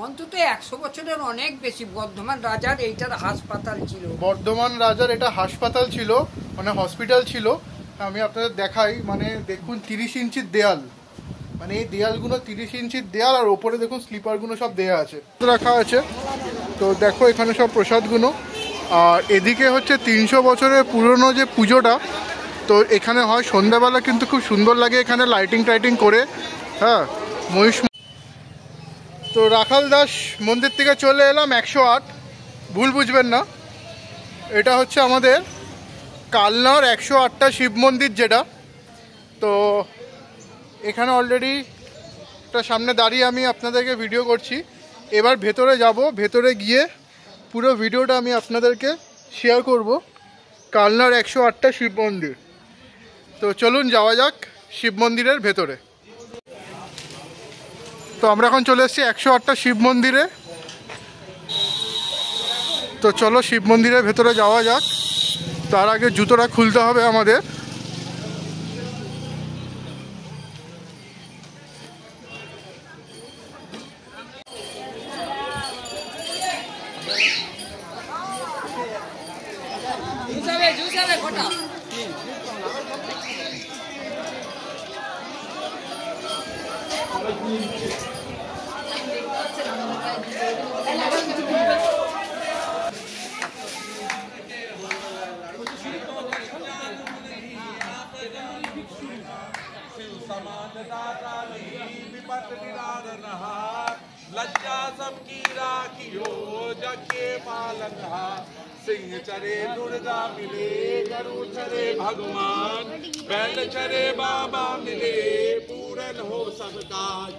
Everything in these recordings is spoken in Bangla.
অন্তত 100 বছরের অনেক বেশি। বর্ধমান রাজার এইটার হাসপাতাল ছিল। বর্ধমান রাজার এটা হাসপাতাল ছিল, মানে হসপিটাল ছিল। আমি আপনাদের দেখাই, মানে দেখুন 30 ইঞ্চির দেয়াল, মানে এই দেয়ালগুলো 30 ইঞ্চির দেয়াল, আর ওপরে দেখুন স্লিপারগুলো সব দেয়া আছে, রাখা আছে। তো দেখো এখানে সব প্রসাদগুলো। আর এদিকে হচ্ছে 300 বছরের পুরনো যে পুজোটা, তো এখানে হয় সন্ধ্যাবেলা, কিন্তু খুব সুন্দর লাগে এখানে লাইটিং টাইটিং করে। হ্যাঁ, মহিষ। তো রাখাল দাস মন্দির থেকে চলে এলাম 108, ভুল বুঝবেন না, এটা হচ্ছে আমাদের কালনার 108টা শিব মন্দির যেটা। তো এখানে অলরেডি একটা সামনে দাঁড়িয়ে আমি আপনাদেরকে ভিডিও করছি। এবার ভেতরে যাব, ভেতরে গিয়ে পুরো ভিডিওটা আমি আপনাদেরকে শেয়ার করব, কালনার 108টা শিব মন্দির। তো চলুন যাওয়া যাক শিব মন্দিরের ভেতরে। তো আমরা এখন চলে এসেছি 108টা শিব মন্দিরে। তো চলো শিব মন্দিরের ভেতরে যাওয়া যাক। তার আগে জুতোটা খুলতে হবে আমাদের। लज्जा सबकी राखियो जग के पालनहार। सिंह चरे दुर्गा मिले, गरु चरे भगवान, बैल चरे बाबा मिले, पूरन हो सब काज।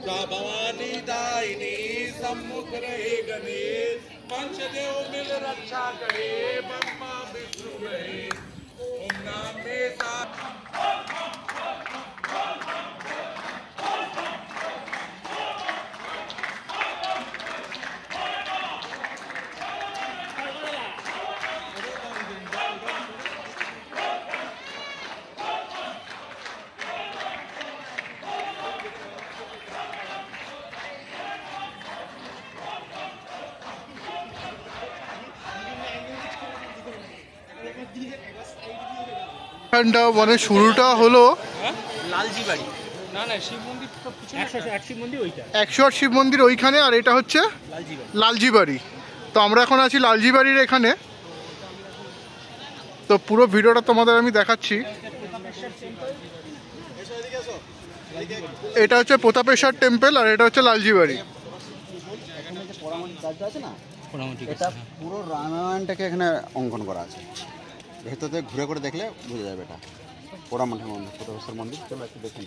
जा भवानी दायिनी सम्मुख रहे गणेश, पंचदेव मिल रक्षा करे, ब्रह्मा विष्णु रहे। ओम नाम में साथ মানে শুরুটা হলো লালজিবাড়ি, না না শিব মন্দির তো পিছনে 108 শিব মন্দির, ওইটা 108 শিব মন্দির ওইখানে, আর এটা হচ্ছে লালজিবাড়ি। তো আমরা এখন আছি লালজিবাড়ির এখানে। তো পুরো ভিডিওটা তোমাদের আমি দেখাচ্ছি। এটা হচ্ছে প্রতাপেশ্বর টেম্পল, আর এটা হচ্ছে লালজিবাড়ি। এটা পুরো রামায়ণটাকে এখানে অঙ্কন করা আছে। ভেতরে ঘুরে করে দেখলে বোঝা যাবে এটা পোড়ামাটির মন্দির, প্রতাপেশ্বর মন্দির। চলো একটু দেখুন।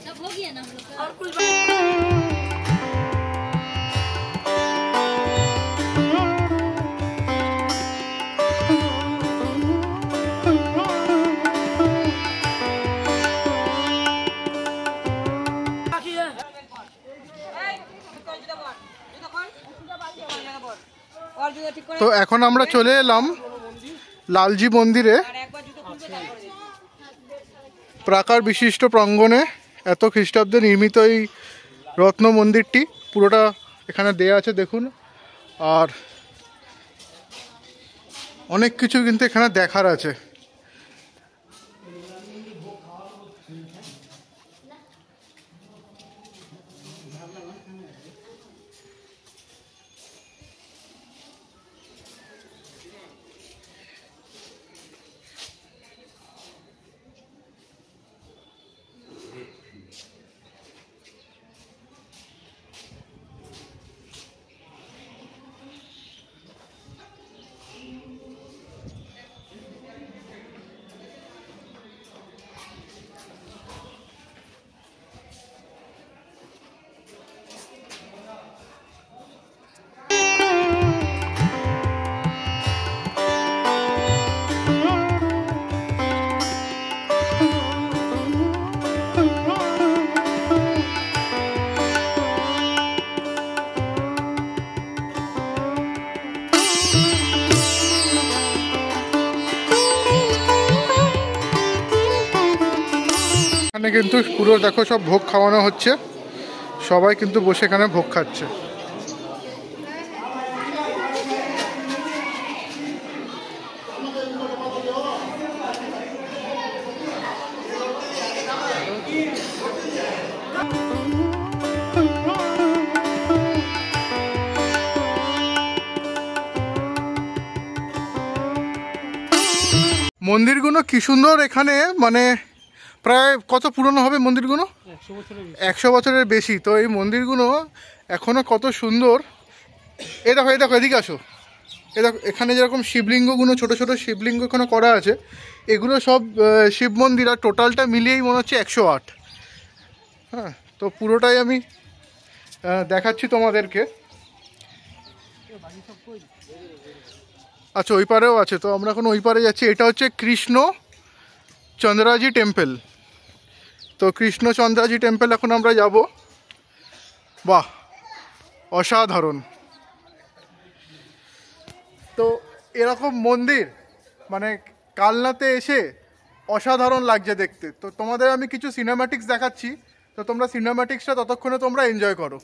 सब हो गया ना हम लोग का। और कुछ তো এখন আমরা চলে এলাম লালজি মন্দিরে। প্রাকার বিশিষ্ট প্রাঙ্গণে এত খ্রিস্টাব্দে নির্মিত এই রত্ন মন্দিরটি পুরোটা এখানে দেয়া আছে দেখুন। আর অনেক কিছু কিন্তু এখানে দেখার আছে। এখানে কিন্তু পুরো দেখো সব ভোগ খাওয়ানো হচ্ছে, সবাই কিন্তু বসে এখানে ভোগ খাচ্ছে। মন্দিরগুলো কি সুন্দর এখানে, মানে প্রায় কত পুরনো হবে মন্দিরগুলো? 100 বছরের বেশি। তো এই মন্দিরগুলো এখনো কত সুন্দর। এই দেখো এদিকে আসো, এই দেখো এখানে যেরকম শিবলিঙ্গগুলো ছোট ছোট শিবলিঙ্গ এখানে করা আছে, এগুলো সব শিব মন্দির, আর টোটালটা মিলিয়েই মনে হচ্ছে 108। হ্যাঁ, তো পুরোটাই আমি দেখাচ্ছি তোমাদেরকে। আচ্ছা, ওই পারেও আছে, তো আমরা এখন ওই পারে যাচ্ছি। এটা হচ্ছে কৃষ্ণ চন্দ্রাজি টেম্পল। তো কৃষ্ণ চন্দ্রাজি টেম্পল এখন আমরা যাব। বাহ, অসাধারণ। তো এরকম মন্দির মানে কালনাতে এসে অসাধারণ লাগছে দেখতে। তো তোমাদের আমি কিছু সিনেম্যাটিক্স দেখাচ্ছি, তো তোমরা সিনেম্যাটিক্সটা ততক্ষণে তোমরা এনজয় করো।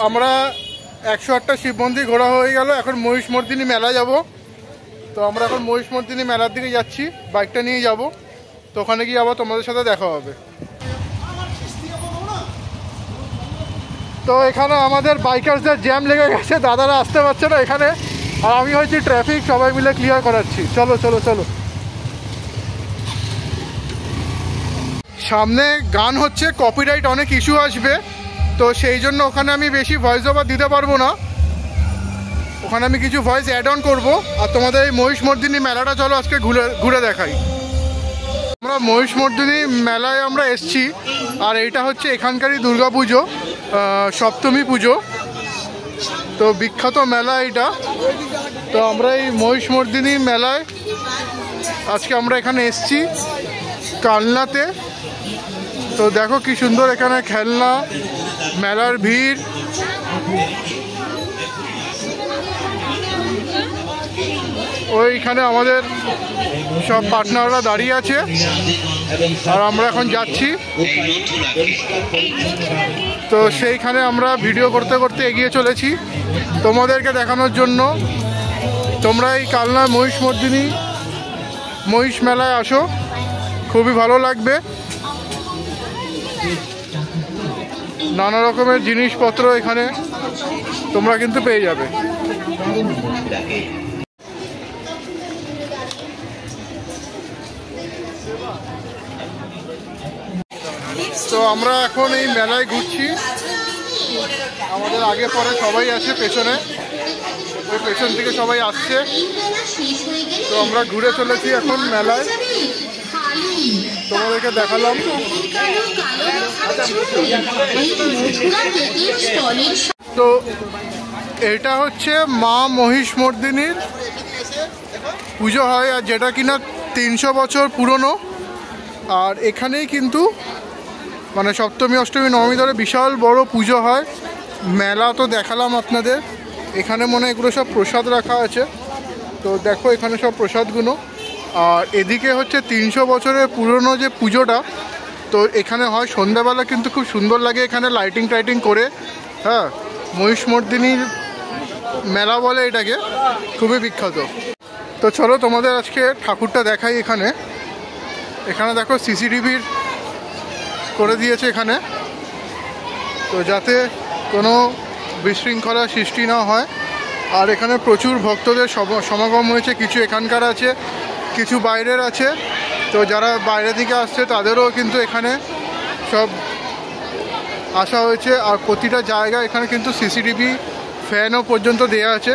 আমরা 108টা শিব মন্দির ঘোরা হয়ে গেল, এখন মহিষমর্দিনী মেলা যাব। তো আমরা এখন মহিষমর্দিনী মেলার দিকে যাচ্ছি, বাইকটা নিয়ে যাব। তো ওখানে গিয়ে আবার তোমাদের সাথে দেখা হবে। তো এখানে আমাদের বাইকার্সদের জ্যাম লেগে গেছে, দাদারা আসতে পারছে না এখানে, আর আমি হয়েছি ট্রাফিক, সবাই মিলে ক্লিয়ার করাচ্ছি। চলো চলো চলো। সামনে গান হচ্ছে, কপিরাইট অনেক ইস্যু আসবে, তো সেই জন্য ওখানে আমি বেশি ভয়েস ওভার দিতে পারবো না। ওখানে আমি কিছু ভয়েস অ্যাড অন করবো। আর তোমাদের এই মহিষমর্দিনী মেলাটা চলো আজকে ঘুরে দেখাই। আমরা মহিষমর্দিনী মেলায় আমরা এসছি, আর এইটা হচ্ছে এখানকারই দুর্গা পুজো, সপ্তমী পুজো। তো বিখ্যাত মেলা এইটা। তো আমরা এই মহিষমর্দিনী মেলায় আজকে আমরা এখানে এসছি কালনাতে। তো দেখো কি সুন্দর এখানে খেলনা, মেলার ভিড়। ওইখানে আমাদের সব পার্টনাররা দাঁড়িয়ে আছে, আর আমরা এখন যাচ্ছি। তো সেইখানে আমরা ভিডিও করতে করতে এগিয়ে চলেছি তোমাদেরকে দেখানোর জন্য। তোমরা এই কালনা মহিষমর্দিনী মহিষ মেলায় আসো, খুবই ভালো লাগবে। নানা রকমের জিনিসপত্র এখানে তোমরা কিন্তু পেয়ে যাবে। তো আমরা এখন এই মেলায় ঘুরছি, আমাদের আগে পরে সবাই আছে, পেছনে ওই পেছন থেকে সবাই আসছে। তো আমরা ঘুরে চলেছি এখন মেলায়, তোমাদেরকে দেখালাম। তো এটা হচ্ছে মা মহিষমর্দিনীর পুজো হয়, আর যেটা কিনা 300 বছর পুরনো। আর এখানেই কিন্তু মানে সপ্তমী অষ্টমী নবমী ধরে বিশাল বড় পুজো হয়, মেলা তো দেখালাম আপনাদের, এখানে মনে হয় এগুলো সব প্রসাদ রাখা আছে। তো দেখো এখানে সব প্রসাদগুলো। আর এদিকে হচ্ছে 300 বছরের পুরনো যে পুজোটা, তো এখানে হয় সন্ধ্যাবেলা, কিন্তু খুব সুন্দর লাগে এখানে লাইটিং টাইটিং করে। হ্যাঁ, মহিষমর্দিনীর মেলা বলে এটাকে, খুবই বিখ্যাত। তো চলো তোমাদের আজকে ঠাকুরটা দেখাই। এখানে এখানে দেখো সিসিটিভির করে দিয়েছে এখানে, তো যাতে কোনো বিশৃঙ্খলা সৃষ্টি না হয়। আর এখানে প্রচুর ভক্তদের সমাগম হয়েছে, কিছু এখানকার আছে, কিছু বাইরের আছে। তো যারা বাইরে থেকে আসছে তাদেরও কিন্তু এখানে সব আসা হয়েছে। আর প্রতিটা জায়গায় এখানে কিন্তু সিসিটিভি ফ্যানও পর্যন্ত দেওয়া আছে।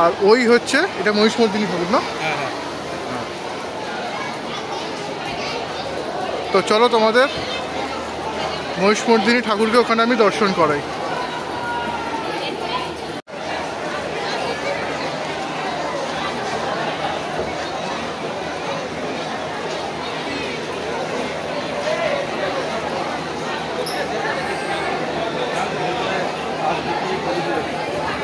আর ওই হচ্ছে এটা মহিষমর্দিনী ঠাকুর না? তো চলো তোমাদের মহিষমর্দিনী ঠাকুরকে ওখানে আমি দর্শন করাই।